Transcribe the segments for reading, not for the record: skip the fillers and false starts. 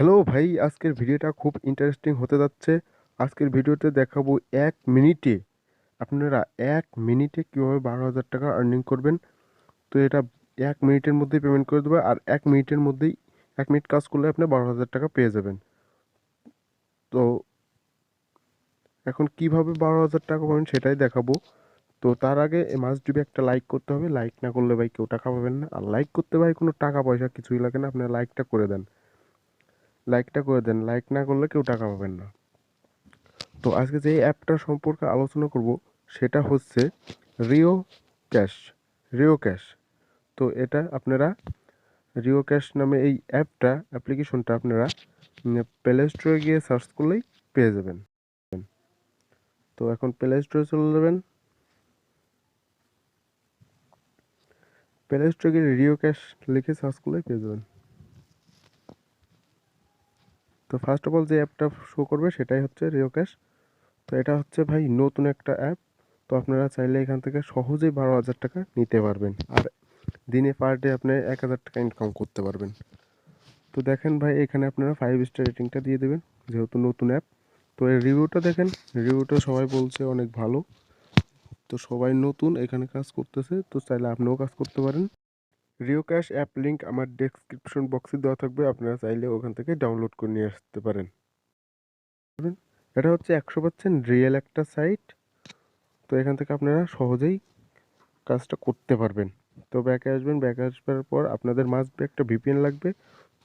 Hello ভাই, আজকের ভিডিওটা খুব ইন্টারেস্টিং হতে যাচ্ছে। আজকের ভিডিওতে দেখাবো 1 মিনিটে আপনারা 1 মিনিটে কীভাবে 12,000 টাকা আর্নিং করবেন। তো এটা 1 মিনিটের মধ্যেই পেমেন্ট করে দেবে, আর 1 মিনিটের মধ্যেই 1 মিনিট কাজ করলে আপনি 12,000 টাকা পেয়ে যাবেন। তো এখন কিভাবে 12,000 টাকা পাবেন সেটাই দেখাবো। তো তার আগে মাস্ট বি একটা লাইক করতে হবে। লাইক না করলে ভাই কেউ টাকা পাবেন না। আর লাইক করতে ভাই কোনো টাকা পয়সা কিছুই লাগে না, আপনারা লাইকটা করে দেন। লাইকটা করে দেন, লাইক না করলে কেউ টাকা পাবেন না। তো আজকে যে অ্যাপটা সম্পর্কে আলোচনা করব সেটা হচ্ছে রিও ক্যাশ। Rio cash. তো এটা আপনারা রিও ক্যাশ নামে এই অ্যাপ্লিকেশনটা আপনারা প্লে স্টোরে গিয়ে সার্চ করলেই পেয়ে যাবেন। তো এখন প্লে স্টোরে চলে যাবেন। প্লে স্টোরে গিয়ে রিও ক্যাশ লিখে সার্চ করলেই পেয়ে যাবেন। তো ফার্স্ট অফ অল যে অ্যাপটা শো করবে সেটাই হচ্ছে রিও ক্যাশ। তো এটা হচ্ছে ভাই নতুন একটা অ্যাপ। তো আপনারা চাইলে এখান থেকে সহজেই 12,000 টাকা নিতে পারবেন, আর দিনে পার ডে আপনি 1,000 টাকা ইনকাম করতে পারবেন। তো দেখেন ভাই, এখানে আপনারা 5 স্টার রেটিংটা দিয়ে দেবেন যেহেতু নতুন অ্যাপ। তো এর রিভিউটা দেখেন, রিভিউটা সবাই বলছে অনেক ভালো। তো সবাই নতুন এখানে কাজ করতেছে, তো চাইলে আপনিও কাজ করতে পারেন। রিও ক্যাশ অ্যাপ লিঙ্ক আমার ডেসক্রিপশন বক্সে দেওয়া থাকবে, আপনারা চাইলে ওখান থেকে ডাউনলোড করে নিয়ে আসতে পারেন। এটা হচ্ছে 100% রিয়েল একটা সাইট। তো এখান থেকে আপনারা সহজেই কাজটা করতে পারবেন। তো ব্যাকে আসবেন, ব্যাকে আসবার পর আপনাদের মাস্ট বি একটা ভিপিএন লাগবে।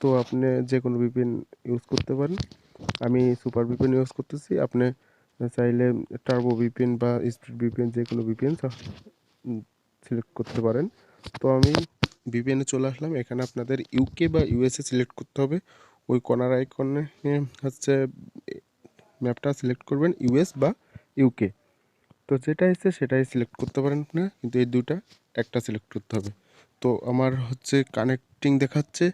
তো আপনি যে কোনো ভিপিএন ইউজ করতে পারেন। আমি সুপার ভিপিএন ইউজ করতেছি। আপনি চাইলে টার্বো ভিপিএন বা স্পিড ভিপিএন যে কোনো ভিপিএন সিলেক্ট করতে পারেন। তো আমি ভিপিএনে চলে আসলাম। এখানে আপনাদের ইউকে বা ইউএসএ সিলেক্ট করতে হবে। ওই কর্নার আইকনে হচ্ছে ম্যাপটা সিলেক্ট করবেন, ইউএস বা ইউকে। তো যেটা এসছে সেটাই সিলেক্ট করতে পারেন আপনারা, কিন্তু এই দুটা একটা সিলেক্ট করতে হবে। তো আমার হচ্ছে কানেক্টিং দেখাচ্ছে,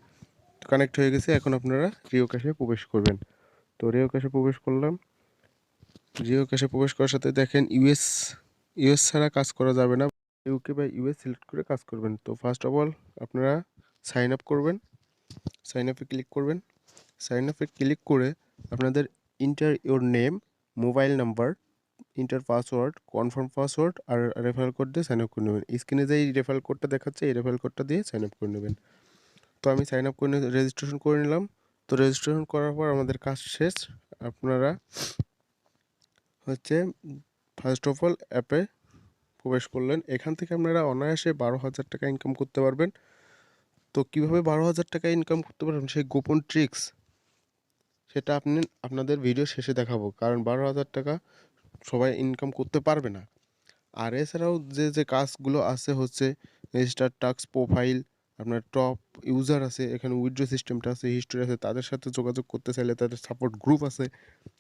কানেক্ট হয়ে গেছে। এখন আপনারা রিও ক্যাশে প্রবেশ করবেন। তো রিও ক্যাশে প্রবেশ করলাম। রিও ক্যাশে প্রবেশ করার সাথে দেখেন ইউএস ইউএস ছাড়া কাজ করা যাবে না। ইউকে বা ইউএস সিলেক্ট করে কাজ করবেন। তো ফার্স্ট অফ অল আপনারা সাইন আপ করবেন। সাইন আপে ক্লিক করবেন। সাইন আপে ক্লিক করে আপনাদের enter your name, mobile number, enter password, confirm password আর রেফারেল কোড দিয়ে সাইন আপ করে নেবেন। স্ক্রিনে যে এই রেফারেল কোডটা দেখাচ্ছে এই রেফারেল কোডটা দিয়ে সাইন আপ করে নেবেন। তো আমি সাইন আপ করে রেজিস্ট্রেশন করে নিলাম। তো রেজিস্ট্রেশন করার পর আমাদের কাজ শেষ। আপনারা হচ্ছে ফার্স্ট অফ অল অ্যাপে প্রবেশ করলেন। এখান থেকে আপনারা অনায়াসে 12,000 টাকা ইনকাম করতে পারবেন। তো কীভাবে 12,000 টাকা ইনকাম করতে পারবেন সেই গোপন ট্রিক্স সেটা আপনাদের ভিডিও শেষে দেখাবো, কারণ 12,000 টাকা সবাই ইনকাম করতে পারবে না। আর এছাড়াও যে যে কাজগুলো আছে হচ্ছে রেজিস্টার টাস্ক প্রোফাইল, আপনার টপ ইউজার আছে, এখানে উইথড্র সিস্টেমটা আছে, হিস্টোরি আছে, তাদের সাথে যোগাযোগ করতে চাইলে তাদের সাপোর্ট গ্রুপ আছে।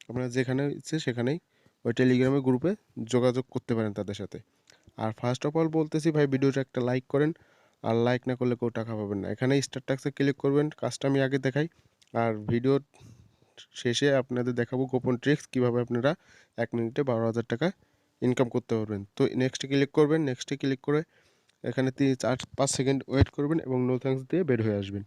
আপনারা যেখানে ইচ্ছে সেখানেই ওই টেলিগ্রামে গ্রুপে যোগাযোগ করতে পারেন তাদের সাথে। আর ফার্স্ট অফ অল বলতেছি ভাই, ভিডিওটা একটা লাইক করেন। আর লাইক না করলে কেউ টাকা পাবেন না। এখানে স্টার টাস্কে ক্লিক করবেন, কাজটা আমি আগে দেখাই। আর ভিডিও শেষে আপনাদের দেখাবো গোপন ট্রিক্স কীভাবে আপনারা 1 মিনিটে 12,000 টাকা ইনকাম করতে পারবেন। তো নেক্সটে ক্লিক করবেন। নেক্সটে ক্লিক করে এখানে 4-5 সেকেন্ড ওয়েট করবেন এবং নো থ্যাঙ্কস দিয়ে বের হয়ে আসবেন।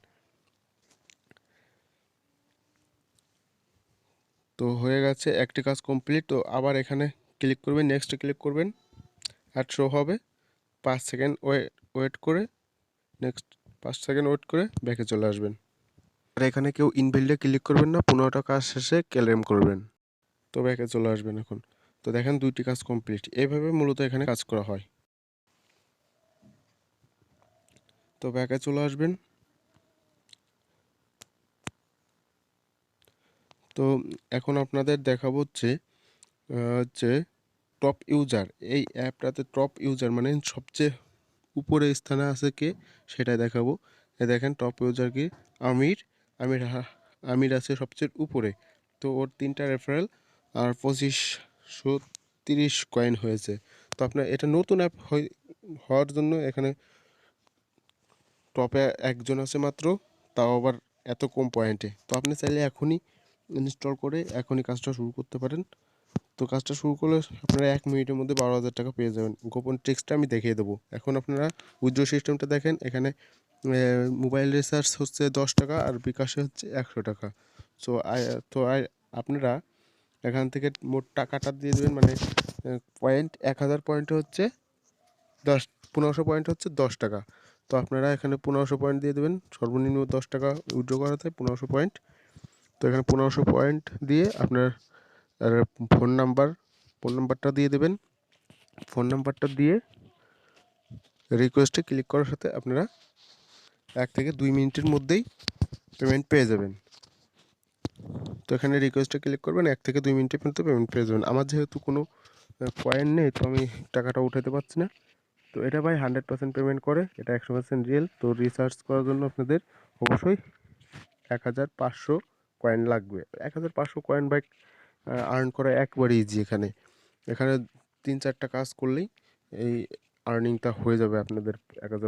তো হয়ে গেছে, একটি কাজ কমপ্লিট। তো আবার এখানে ক্লিক করবেন, নেক্সটে ক্লিক করবেন, অ্যাড শো হবে। 5 সেকেন্ড ওয়েট করে নেক্সট 5 সেকেন্ড ওয়েট করে ব্যাকে চলে আসবেন। আর এখানে কেউ ইনভ্যালিডে ক্লিক করবেন না, 15টা কাজ শেষে ক্লেম করবেন। তো ব্যাকে চলে আসবেন এখন। তো দেখেন 2টি কাজ কমপ্লিট। এইভাবে মূলত এখানে কাজ করা হয়। তো ব্যাকে চলে আসবেন। তো এখন আপনাদের দেখাবো হচ্ছে টপ ইউজার। এই অ্যাপটাতে টপ ইউজার মানে সবচেয়ে উপরে স্থানে আছে কে সেটাই দেখাবো। দেখেন টপ ইউজার কি, আমির। আমির আমির আছে সবচেয়ে উপরে। তো ওর 3টা রেফারেল আর 2530 কয়েন হয়েছে। তো আপনার এটা নতুন অ্যাপ হওয়ার জন্য এখানে টপে একজন আছে মাত্র, তাও আবার এত কম পয়েন্টে। তো আপনি চাইলে এখনই ইনস্টল করে এখনই কাজটা শুরু করতে পারেন। তো কাজটা শুরু করলে আপনারা 1 মিনিটের মধ্যে 12,000 টাকা পেয়ে যাবেন। গোপন ট্রিক্সটা আমি দেখিয়ে দেবো। এখন আপনারা উইথড্র সিস্টেমটা দেখেন। এখানে মোবাইল রিচার্জ হচ্ছে 10 টাকা আর বিকাশে হচ্ছে 100 টাকা। সো তো আপনারা এখান থেকে মোট টাকাটা দিয়ে দেবেন, মানে পয়েন্ট 1000 পয়েন্ট হচ্ছে 1500 পয়েন্ট হচ্ছে 10 টাকা। তো আপনারা এখানে 1500 পয়েন্ট দিয়ে দেবেন, সর্বনিম্ন 10 টাকা উইথড্র করাতে 1500 পয়েন্ট। তো এখানে 1500 পয়েন্ট দিয়ে আপনার ফোন নাম্বারটা দিয়ে দেবেন। ফোন নাম্বারটা দিয়ে রিকোয়েস্টে ক্লিক করার সাথে আপনারা 1 থেকে 2 মিনিটের মধ্যেই পেমেন্ট পেয়ে যাবেন। তো এখানে রিকোয়েস্টে ক্লিক করবেন, 1 থেকে 2 মিনিটের মধ্যে পেমেন্ট পেয়ে যাবেন। আমার যেহেতু কোনো কয়েন নেই, তো আমি টাকাটা উঠাতে পারছি না। তো এটা ভাই 100% পেমেন্ট করে, এটা 100% রিয়েল। তো রিসার্চ করার জন্য আপনাদের অবশ্যই 1500 কয়েন লাগবে। 1500 কয়েন ভাই আর্ন করা একবারে ইজি। এখানে এখানে 3-4টা কাজ করলেই এই আর্নিংটা হয়ে যাবে আপনাদের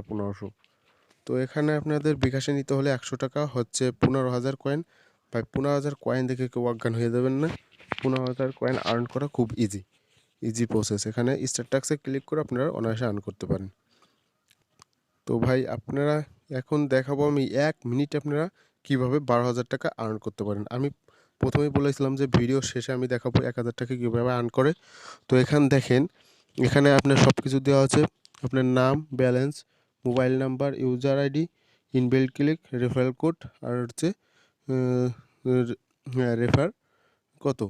1500। তো এখানে আপনাদের বিকাশে নিতে হলে 100 টাকা হচ্ছে 15,000 কয়েন। ভাই 15,000 কয়েন দেখে কেউ অজ্ঞান হয়ে যাবেন না। 15,000 কয়েন আর্ন করা খুব ইজি প্রসেস। এখানে স্টার টাক্সে ক্লিক করে আপনারা অনায়াসে আর্ন করতে পারেন। তো ভাই আপনারা এখন দেখাবো আমি 1 মিনিটে আপনারা কীভাবে 12,000 টাকা আর্ন করতে পারেন। আমি প্রথমেই বলেছিলাম যে ভিডিও শেষে আমি দেখাবো 1,000 টাকা কীভাবে আর্ন করে। তো এখানে দেখেন, এখানে আপনার সব কিছু দেওয়া আছে। আপনার নাম, balance, mobile number, user ID, inbuilt click, referral code, আর হচ্ছে রেফার কত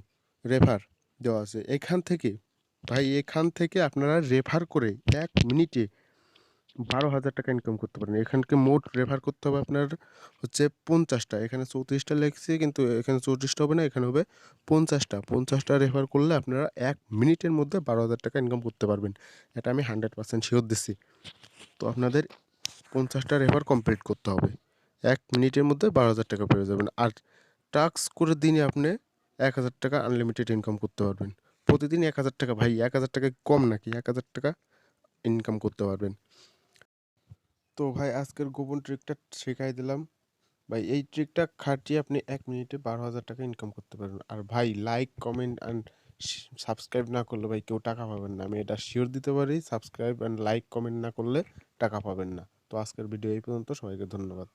রেফার দেওয়া আছে। এখান থেকে আপনারা রেফার করে 1 মিনিটে 12,000 টাকা ইনকাম করতে পারেন। এখানকে মোট রেফার করতে হবে আপনার হচ্ছে 50টা। এখানে 34টা লেখছে, কিন্তু এখানে 34টা হবে না, এখানে হবে 50টা রেফার করলে আপনারা 1 মিনিটের মধ্যে 12,000 টাকা ইনকাম করতে পারবেন। এটা আমি 100% শিওর দিচ্ছি। তো আপনাদের 50টা রেফার কমপ্লিট করতে হবে, 1 মিনিটের মধ্যে 12,000 টাকা পেয়ে যাবেন। আর টাস্ক করে দিনে আপনি 1,000 টাকা আনলিমিটেড ইনকাম করতে পারবেন। প্রতিদিন 1,000 টাকা, ভাই 1,000 টাকা কম নাকি? 1,000 টাকা ইনকাম করতে পারবেন। তো ভাই আজকের গোপন ট্রিকটা শেখাই দিলাম। ভাই এই ট্রিকটা খাটিয়ে আপনি 1 মিনিটে 12,000 টাকা ইনকাম করতে পারবেন। আর ভাই লাইক, কমেন্ট অ্যান্ড সাবস্ক্রাইব না করলে ভাই কেউ টাকা পাবেন না। আমি এটা শিওর দিতে পারি, সাবস্ক্রাইব অ্যান্ড লাইক কমেন্ট না করলে টাকা পাবেন না। তো আজকের ভিডিও এই পর্যন্ত, সবাইকে ধন্যবাদ।